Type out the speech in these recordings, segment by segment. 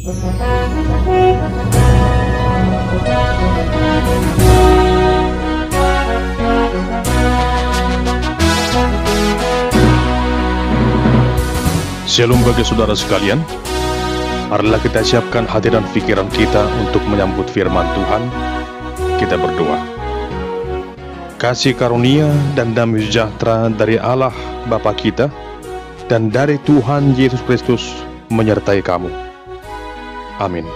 Shalom bagi saudara sekalian. Marilah kita siapkan hati dan pikiran kita untuk menyambut firman Tuhan. Kita berdoa. Kasih karunia dan damai sejahtera dari Allah Bapa kita dan dari Tuhan Yesus Kristus menyertai kamu. Amin.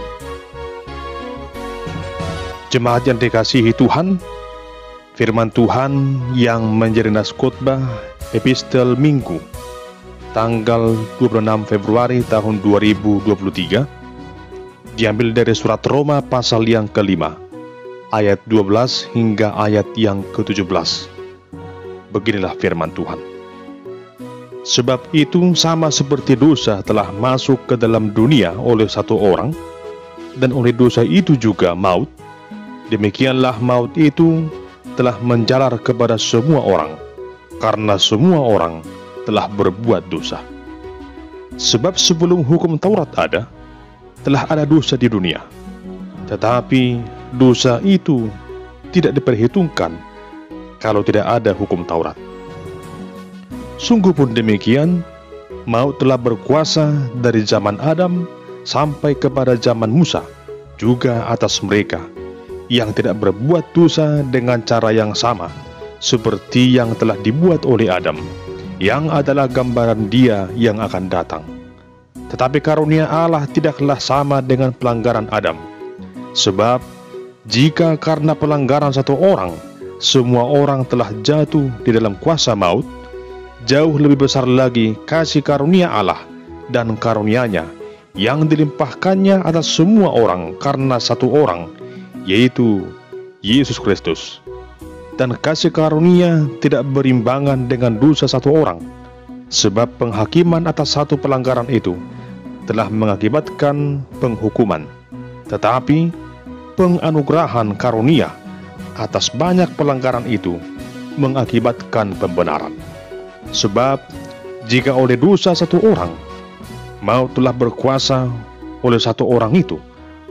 Jemaat yang dikasihi Tuhan, firman Tuhan yang menjadi nas khotbah epistel Minggu tanggal 26 Februari tahun 2023 diambil dari surat Roma pasal yang kelima, ayat 12 hingga ayat yang ke-17. Beginilah firman Tuhan. Sebab itu sama seperti dosa telah masuk ke dalam dunia oleh satu orang, dan oleh dosa itu juga maut, demikianlah maut itu telah menjalar kepada semua orang, karena semua orang telah berbuat dosa. Sebab sebelum hukum Taurat ada, telah ada dosa di dunia. Tetapi dosa itu tidak diperhitungkan kalau tidak ada hukum Taurat. Sungguh pun demikian, maut telah berkuasa dari zaman Adam sampai kepada zaman Musa, juga atas mereka yang tidak berbuat dosa dengan cara yang sama, seperti yang telah dibuat oleh Adam, yang adalah gambaran Dia yang akan datang. Tetapi karunia Allah tidaklah sama dengan pelanggaran Adam. Sebab jika karena pelanggaran satu orang, semua orang telah jatuh di dalam kuasa maut, jauh lebih besar lagi kasih karunia Allah dan karunia-Nya yang dilimpahkannya atas semua orang karena satu orang, yaitu Yesus Kristus. Dan kasih karunia tidak berimbangan dengan dosa satu orang, sebab penghakiman atas satu pelanggaran itu telah mengakibatkan penghukuman. Tetapi penganugerahan karunia atas banyak pelanggaran itu mengakibatkan pembenaran. Sebab jika oleh dosa satu orang maut telah berkuasa oleh satu orang itu,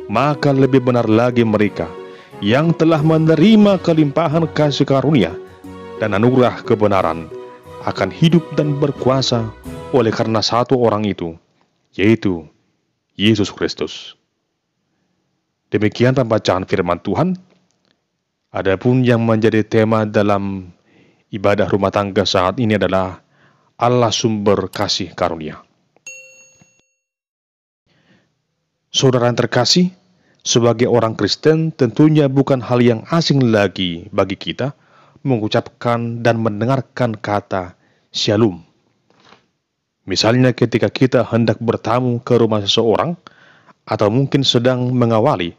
maka lebih benar lagi mereka yang telah menerima kelimpahan kasih karunia dan anugerah kebenaran akan hidup dan berkuasa oleh karena satu orang itu, yaitu Yesus Kristus. Demikian pembacaan firman Tuhan. Adapun yang menjadi tema dalam ibadah rumah tangga saat ini adalah Allah sumber kasih karunia. Saudara yang terkasih, sebagai orang Kristen, tentunya bukan hal yang asing lagi bagi kita mengucapkan dan mendengarkan kata shalom. Misalnya ketika kita hendak bertamu ke rumah seseorang, atau mungkin sedang mengawali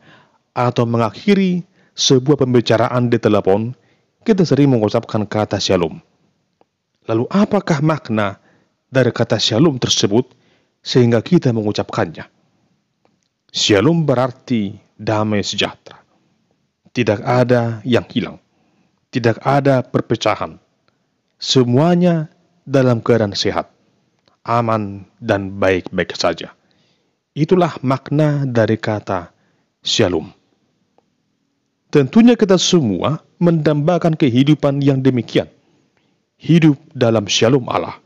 atau mengakhiri sebuah pembicaraan di telepon, kita sering mengucapkan kata shalom. Lalu apakah makna dari kata shalom tersebut sehingga kita mengucapkannya? Shalom berarti damai sejahtera. Tidak ada yang hilang. Tidak ada perpecahan. Semuanya dalam keadaan sehat, aman, dan baik-baik saja. Itulah makna dari kata shalom. Tentunya kita semua mendambakan kehidupan yang demikian. Hidup dalam shalom Allah.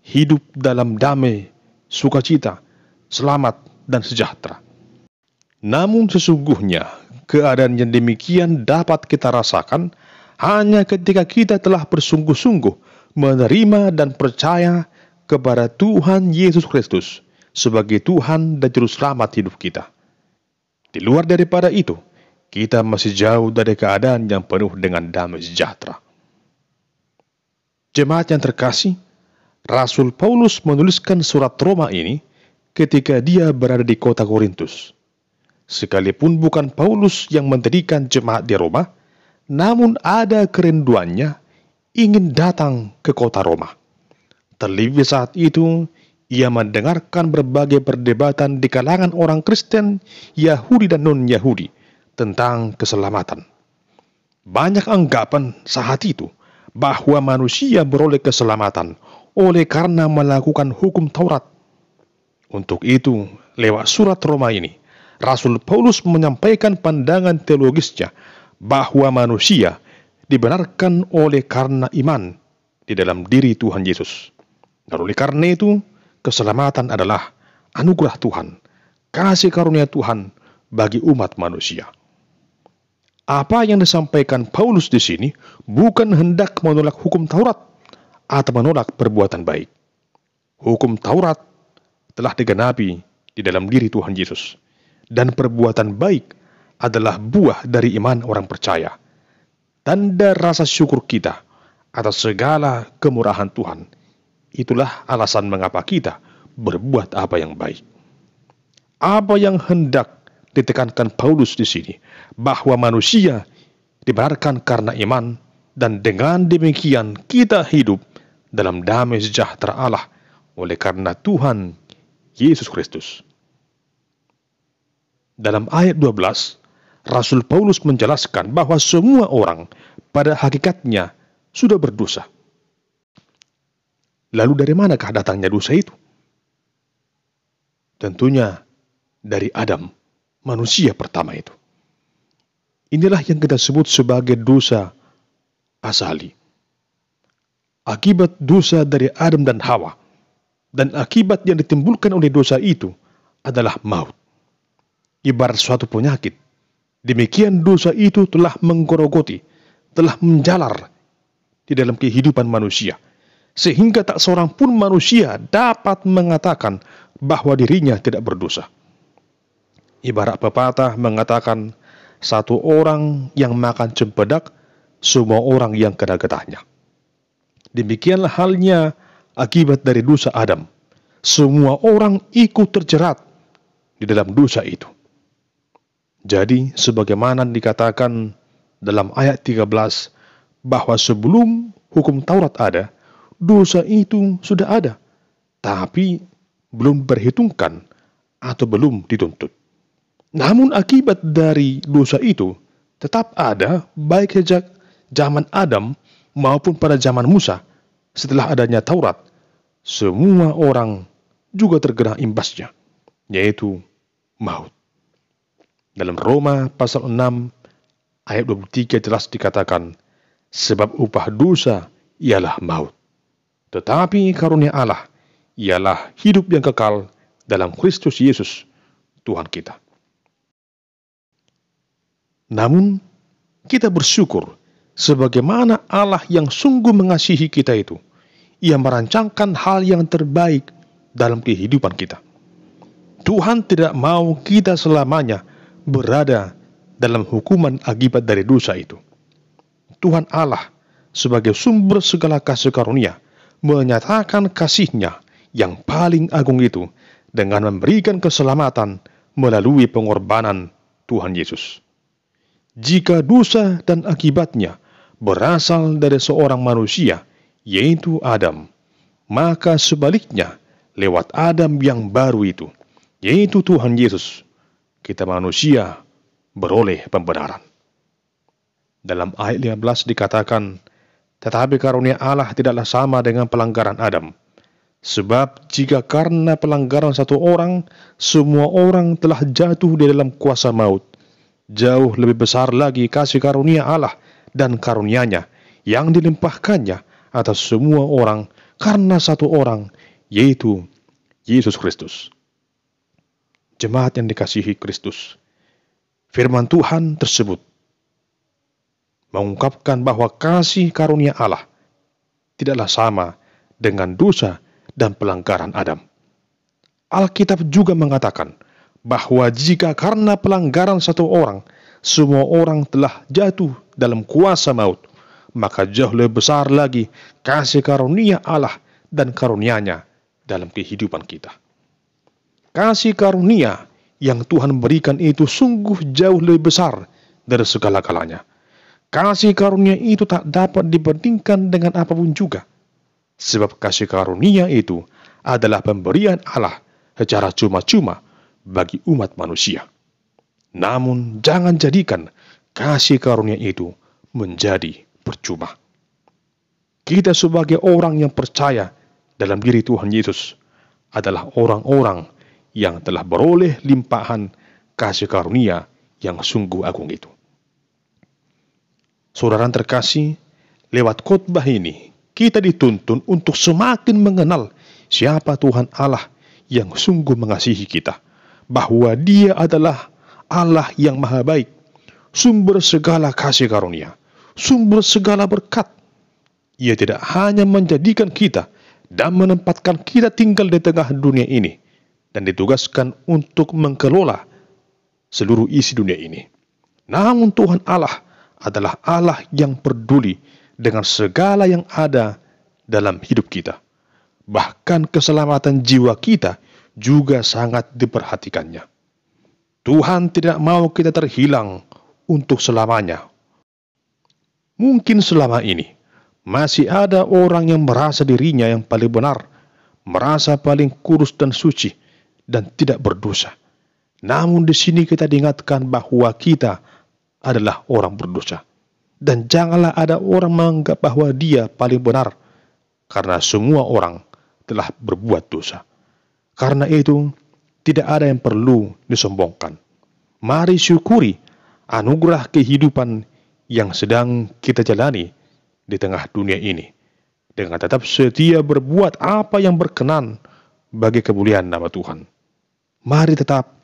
Hidup dalam damai, sukacita, selamat, dan sejahtera. Namun sesungguhnya keadaan yang demikian dapat kita rasakan hanya ketika kita telah bersungguh-sungguh menerima dan percaya kepada Tuhan Yesus Kristus sebagai Tuhan dan Juru Selamat hidup kita. Di luar daripada itu, kita masih jauh dari keadaan yang penuh dengan damai sejahtera. Jemaat yang terkasih, Rasul Paulus menuliskan surat Roma ini ketika dia berada di kota Korintus. Sekalipun bukan Paulus yang mendirikan jemaat di Roma, namun ada kerinduannya ingin datang ke kota Roma. Terlebih saat itu, ia mendengarkan berbagai perdebatan di kalangan orang Kristen, Yahudi dan non-Yahudi tentang keselamatan. Banyak anggapan saat itu bahwa manusia beroleh keselamatan oleh karena melakukan hukum Taurat. Untuk itu, lewat surat Roma ini, Rasul Paulus menyampaikan pandangan teologisnya bahwa manusia dibenarkan oleh karena iman di dalam diri Tuhan Yesus. Dan oleh karena itu, keselamatan adalah anugerah Tuhan, kasih karunia Tuhan bagi umat manusia. Apa yang disampaikan Paulus di sini bukan hendak menolak hukum Taurat atau menolak perbuatan baik. Hukum Taurat telah digenapi di dalam diri Tuhan Yesus, dan perbuatan baik adalah buah dari iman orang percaya, tanda rasa syukur kita atas segala kemurahan Tuhan. Itulah alasan mengapa kita berbuat apa yang baik. Apa yang hendak ditekankan Paulus di sini, bahwa manusia dibenarkan karena iman, dan dengan demikian kita hidup dalam damai sejahtera Allah oleh karena Tuhan Yesus Kristus. Dalam ayat 12, Rasul Paulus menjelaskan bahwa semua orang pada hakikatnya sudah berdosa. Lalu dari manakah datangnya dosa itu? Tentunya dari Adam, manusia pertama itu. Inilah yang kita sebut sebagai dosa asali. Akibat dosa dari Adam dan Hawa, dan akibat yang ditimbulkan oleh dosa itu adalah maut. Ibarat suatu penyakit, demikian dosa itu telah menggerogoti, telah menjalar di dalam kehidupan manusia, sehingga tak seorang pun manusia dapat mengatakan bahwa dirinya tidak berdosa. Ibarat pepatah mengatakan, satu orang yang makan cempedak, semua orang yang kena getahnya. Demikianlah halnya akibat dari dosa Adam. Semua orang ikut terjerat di dalam dosa itu. Jadi, sebagaimana dikatakan dalam ayat 13, bahwa sebelum hukum Taurat ada, dosa itu sudah ada, tapi belum berhitungkan atau belum dituntut. Namun akibat dari dosa itu tetap ada, baik sejak zaman Adam maupun pada zaman Musa. Setelah adanya Taurat, semua orang juga terkena imbasnya, yaitu maut. Dalam Roma pasal 6 ayat 23 jelas dikatakan, sebab upah dosa ialah maut, tetapi karunia Allah ialah hidup yang kekal dalam Kristus Yesus Tuhan kita. Namun, kita bersyukur sebagaimana Allah yang sungguh mengasihi kita itu, Ia merancangkan hal yang terbaik dalam kehidupan kita. Tuhan tidak mau kita selamanya berada dalam hukuman akibat dari dosa itu. Tuhan Allah sebagai sumber segala kasih karunia menyatakan kasih-Nya yang paling agung itu dengan memberikan keselamatan melalui pengorbanan Tuhan Yesus. Jika dosa dan akibatnya berasal dari seorang manusia, yaitu Adam, maka sebaliknya lewat Adam yang baru itu, yaitu Tuhan Yesus, kita manusia beroleh pembenaran. Dalam ayat 15 dikatakan, tetapi karunia Allah tidaklah sama dengan pelanggaran Adam. Sebab jika karena pelanggaran satu orang, semua orang telah jatuh di dalam kuasa maut, jauh lebih besar lagi kasih karunia Allah dan karunia-Nya yang dilimpahkannya atas semua orang karena satu orang, yaitu Yesus Kristus. Jemaat yang dikasihi Kristus, firman Tuhan tersebut mengungkapkan bahwa kasih karunia Allah tidaklah sama dengan dosa dan pelanggaran Adam. Alkitab juga mengatakan bahwa jika karena pelanggaran satu orang, semua orang telah jatuh dalam kuasa maut, maka jauh lebih besar lagi kasih karunia Allah dan karunia-Nya dalam kehidupan kita. Kasih karunia yang Tuhan berikan itu sungguh jauh lebih besar dari segala-galanya. Kasih karunia itu tak dapat dibandingkan dengan apapun juga. Sebab kasih karunia itu adalah pemberian Allah secara cuma-cuma bagi umat manusia. Namun jangan jadikan kasih karunia itu menjadi percuma. Kita sebagai orang yang percaya dalam diri Tuhan Yesus adalah orang-orang yang telah beroleh limpahan kasih karunia yang sungguh agung itu. Saudara terkasih, lewat khotbah ini kita dituntun untuk semakin mengenal siapa Tuhan Allah yang sungguh mengasihi kita, bahwa Dia adalah Allah yang maha baik, sumber segala kasih karunia, sumber segala berkat. Ia tidak hanya menjadikan kita dan menempatkan kita tinggal di tengah dunia ini dan ditugaskan untuk mengelola seluruh isi dunia ini. Namun Tuhan Allah adalah Allah yang peduli dengan segala yang ada dalam hidup kita. Bahkan keselamatan jiwa kita juga sangat diperhatikannya. Tuhan tidak mau kita terhilang untuk selamanya. Mungkin selama ini masih ada orang yang merasa dirinya yang paling benar, merasa paling kudus dan suci, dan tidak berdosa. Namun di sini kita diingatkan bahwa kita adalah orang berdosa. Dan janganlah ada orang menganggap bahwa dia paling benar, karena semua orang telah berbuat dosa. Karena itu, tidak ada yang perlu disombongkan. Mari syukuri anugerah kehidupan yang sedang kita jalani di tengah dunia ini, dengan tetap setia berbuat apa yang berkenan bagi kemuliaan nama Tuhan. Mari tetap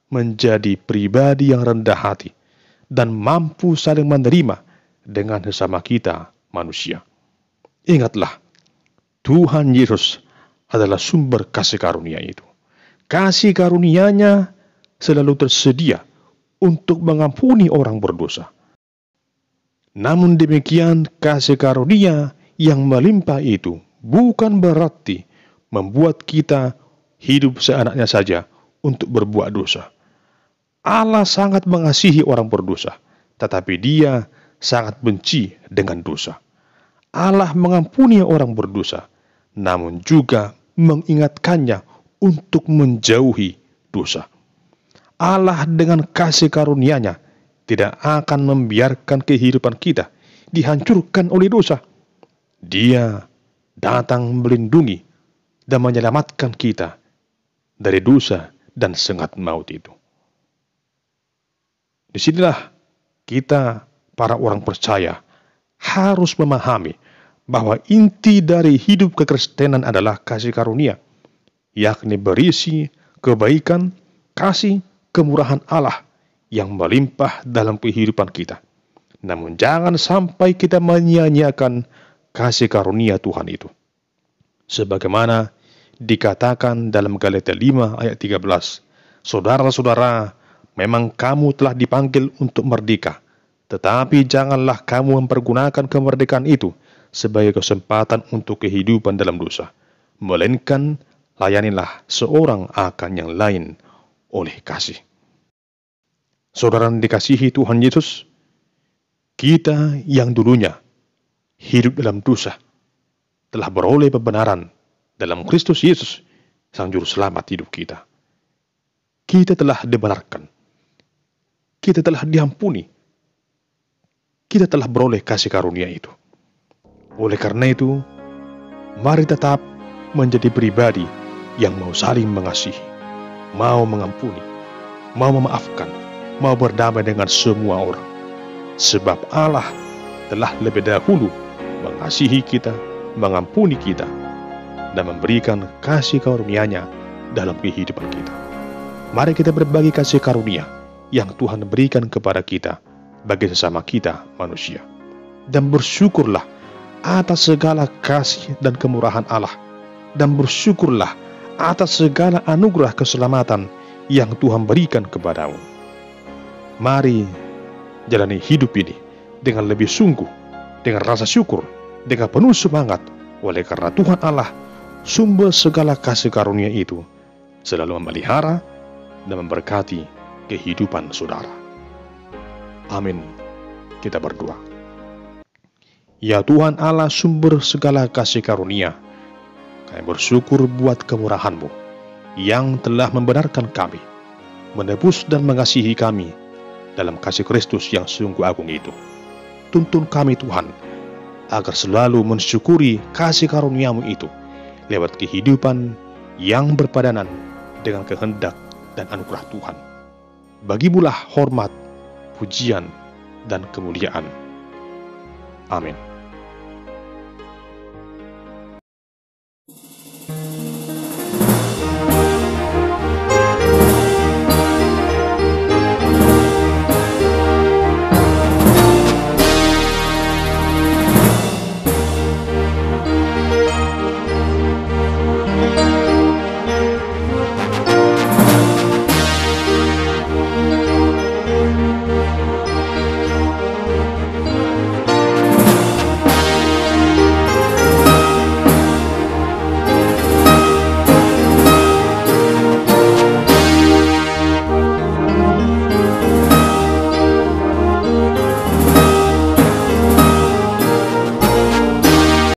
menjadi pribadi yang rendah hati dan mampu saling menerima dengan sesama kita manusia. Ingatlah, Tuhan Yesus adalah sumber kasih karunia itu. Kasih karunia-Nya selalu tersedia untuk mengampuni orang berdosa. Namun demikian, kasih karunia yang melimpah itu bukan berarti membuat kita hidup seenaknya saja untuk berbuat dosa. Allah sangat mengasihi orang berdosa, tetapi Dia sangat benci dengan dosa. Allah mengampuni orang berdosa, namun juga mengingatkannya untuk menjauhi dosa. Allah dengan kasih karunia-Nya tidak akan membiarkan kehidupan kita dihancurkan oleh dosa. Dia datang melindungi dan menyelamatkan kita dari dosa dan sengat maut itu. Disinilah kita, para orang percaya, harus memahami bahwa inti dari hidup kekristenan adalah kasih karunia, yakni berisi kebaikan, kasih, kemurahan Allah yang melimpah dalam kehidupan kita. Namun jangan sampai kita menyia-nyiakan kasih karunia Tuhan itu. Sebagaimana dikatakan dalam Galatia 5 ayat 13, saudara-saudara, memang kamu telah dipanggil untuk merdeka, tetapi janganlah kamu mempergunakan kemerdekaan itu sebagai kesempatan untuk kehidupan dalam dosa, melainkan layanilah seorang akan yang lain oleh kasih. Saudara dikasihi Tuhan Yesus, kita yang dulunya hidup dalam dosa telah beroleh kebenaran dalam Kristus Yesus, Sang Juru Selamat hidup kita. Kita telah dibenarkan, kita telah diampuni, kita telah beroleh kasih karunia itu. Oleh karena itu, mari tetap menjadi pribadi yang mau saling mengasihi, mau mengampuni, mau memaafkan, mau berdamai dengan semua orang. Sebab Allah telah lebih dahulu mengasihi kita, mengampuni kita, dan memberikan kasih karunia-Nya dalam kehidupan kita. Mari kita berbagi kasih karunia yang Tuhan berikan kepada kita bagi sesama kita manusia. Dan bersyukurlah atas segala kasih dan kemurahan Allah. Dan bersyukurlah atas segala anugerah keselamatan yang Tuhan berikan kepadamu. Mari jalani hidup ini dengan lebih sungguh, dengan rasa syukur, dengan penuh semangat, oleh karena Tuhan Allah, sumber segala kasih karunia itu, selalu memelihara dan memberkati kehidupan saudara. Amin. Kita berdoa. Ya Tuhan Allah, sumber segala kasih karunia, kami bersyukur buat kemurahan-Mu yang telah membenarkan kami, menebus dan mengasihi kami dalam kasih Kristus yang sungguh agung itu. Tuntun kami Tuhan, agar selalu mensyukuri kasih karunia-Mu itu lewat kehidupan yang berpadanan dengan kehendak dan anugerah Tuhan. Bagimulah hormat, pujian, dan kemuliaan. Amin.